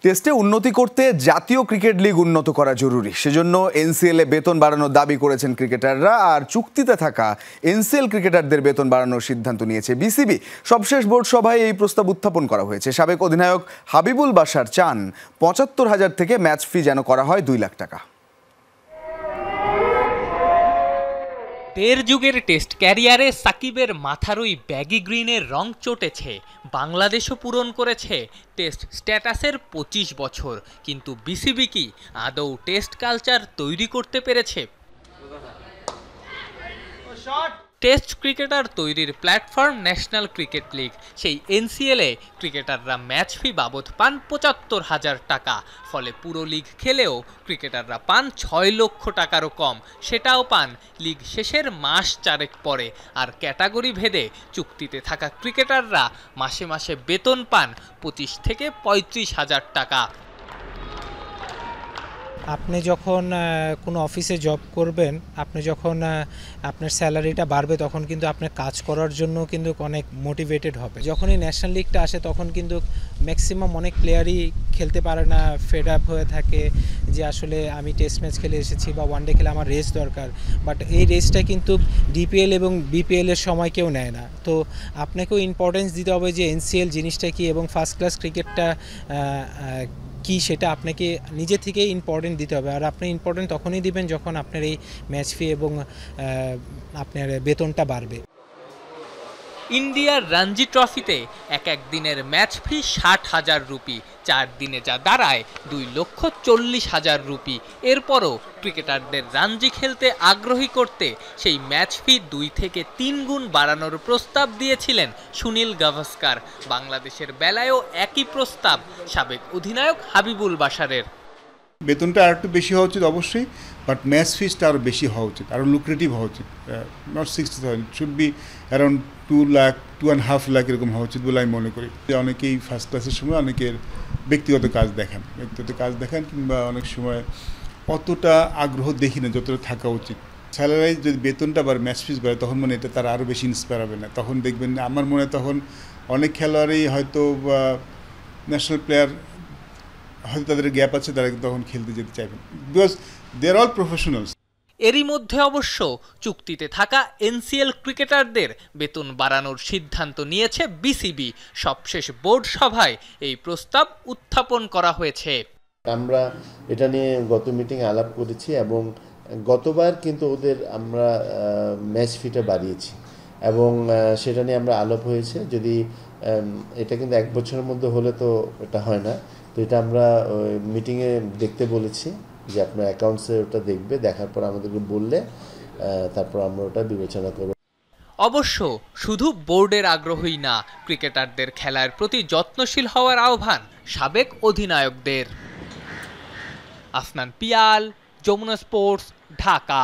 টেস্টে উন্নতি করতে জাতীয় ক্রিকেট লিগ উন্নত করা জরুরি। সেজন্য এনসিএল-এ বেতন বাড়ানোর দাবি করেছেন ক্রিকেটাররা, আর চুক্তিতে থাকা এনসিএল ক্রিকেটারদের বেতন বাড়ানোর সিদ্ধান্ত নিয়েছে বিসিবি। সবশেষ বোর্ড সভায় এই প্রস্তাব উত্থাপন করা হয়েছে। সাবেক অধিনায়ক হাবিবুল বাশার চান ৭৫,০০০ থেকে ম্যাচ ফি যেন করা হয় ২ লাখ টাকা। দেড় যুগের টেস্ট ক্যারিয়ারে সাকিবের মাথার ওই ব্যাগি গ্রিনের রং চটেছে। বাংলাদেশও পূরণ করেছে টেস্ট স্ট্যাটাসের ২৫ বছর, কিন্তু বিসিবি কি আদৌ টেস্ট কালচার তৈরি করতে পেরেছে? টেস্ট ক্রিকেটার তৈরির প্ল্যাটফর্ম ন্যাশনাল ক্রিকেট লিগ, সেই এনসিএল-এ ক্রিকেটাররা ম্যাচ ফি বাবদ পান ৭৫,০০০ টাকা। ফলে পুরো লিগ খেলেও ক্রিকেটাররা পান ৬ লক্ষ টাকারও কম। সেটাও পান লিগ শেষের মাস চারেক পরে। আর ক্যাটাগরি ভেদে চুক্তিতে থাকা ক্রিকেটাররা মাসে মাসে বেতন পান ২৫ থেকে ৩৫,০০০ টাকা। আপনি যখন কোনো অফিসে জব করবেন, আপনি যখন আপনার স্যালারিটা বাড়বে, তখন কিন্তু আপনার কাজ করার জন্য কিন্তু অনেক মোটিভেটেড হবে। যখনই ন্যাশনাল লিগটা আসে তখন কিন্তু ম্যাক্সিমাম অনেক প্লেয়ারই খেলতে পারে না, ফেড আপ হয়ে থাকে যে আসলে আমি টেস্ট ম্যাচ খেলে এসেছি বা ওয়ানডে খেলে আমার রেস্ট দরকার। বাট এই রেস্টটা কিন্তু ডিপিএল এবং বিপিএলের সময় কেউ নেয় না। তো আপনাকেও ইম্পর্টেন্স দিতে হবে যে এনসিএল জিনিসটা কি এবং ফার্স্ট ক্লাস ক্রিকেটটা কি, সেটা আপনাকে নিজে থেকেই ইম্পর্টেন্ট দিতে হবে। আর আপনি ইম্পর্টেন্ট তখনই দিবেন যখন আপনার এই ম্যাচ ফি এবং আপনার বেতনটা বাড়বে। ইন্ডিয়ার রঞ্জি ট্রফিতে এক দিনের ম্যাচ ফি ৬০,০০০ রুপি, ৪ দিনে যা দাঁড়ায় ২,৪০,০০০ রুপি। এরপরও ক্রিকেটারদের রঞ্জি খেলতে আগ্রহী করতে সেই ম্যাচ ফি ২ থেকে ৩ গুণ বাড়ানোর প্রস্তাব দিয়েছিলেন সুনীল গাভাস্কার। বাংলাদেশের বেলায়ও একই প্রস্তাব সাবেক অধিনায়ক হাবিবুল বাশারের। বেতনটা আর একটু বেশি হওয়া উচিত অবশ্যই, বাট ম্যাচ ফিসটা আরও বেশি হওয়া উচিত, আরও লুক্রেটিভ হওয়া উচিত। Not 60,000, should be around 2 lakh, 2.5 lakh এরকম হওয়া উচিত বলে আমি মনে করি। অনেকেই ফার্স্ট ক্লাসের সময় অনেকের ব্যক্তিগত কাজ দেখান কিংবা অনেক সময় অতটা আগ্রহ দেখি না যতটা থাকা উচিত। স্যালারি যদি বেতনটা বাড়ে, ম্যাচ ফিস বাড়ে, তখন মানে এটা তারা আরও বেশি ইন্সপায়ার হবে না। তখন দেখবেন আমার মনে হয় তখন অনেক খেলোয়াড়ই হয়তো ন্যাশনাল প্লেয়ার হয়তো তাদের গ্যাপ আছে, তারা তখন খেলতে যেতে চাইবেন, because they are all professionals. এরই মধ্যে অবশ্য চুক্তিতে থাকা এনসিএল ক্রিকেটারদের বেতন বাড়ানোর সিদ্ধান্ত নিয়েছে বিসিবি। সবশেষ বোর্ড সভায় এই প্রস্তাব উত্থাপন করা হয়েছে। আমরা এটা নিয়ে গত মিটিংয়ে আলাপ করেছি এবং গতবার কিন্তু ওদের আমরা ম্যাচ ফিটা বাড়িয়েছি এবং সেটা নিয়ে আমরা আলাপ হয়েছে। যদি এটা কিন্তু 1 বছরের মধ্যে হলে তো এটা হয় না, তো এটা আমরা মিটিংয়ে দেখতে বলেছি যে আপনার অ্যাকাউন্টসে ওটা দেখবে, দেখার পর আমাদেরকে বললে তারপর আমরা ওটা বিবেচনা করব। অবশ্য শুধু বোর্ডের আগ্রহই না, ক্রিকেটারদের খেলার প্রতি যত্নশীল হওয়ার আহ্বান সাবেক অধিনায়কদের। আফনান পিয়াল, যমুনা স্পোর্টস, ঢাকা।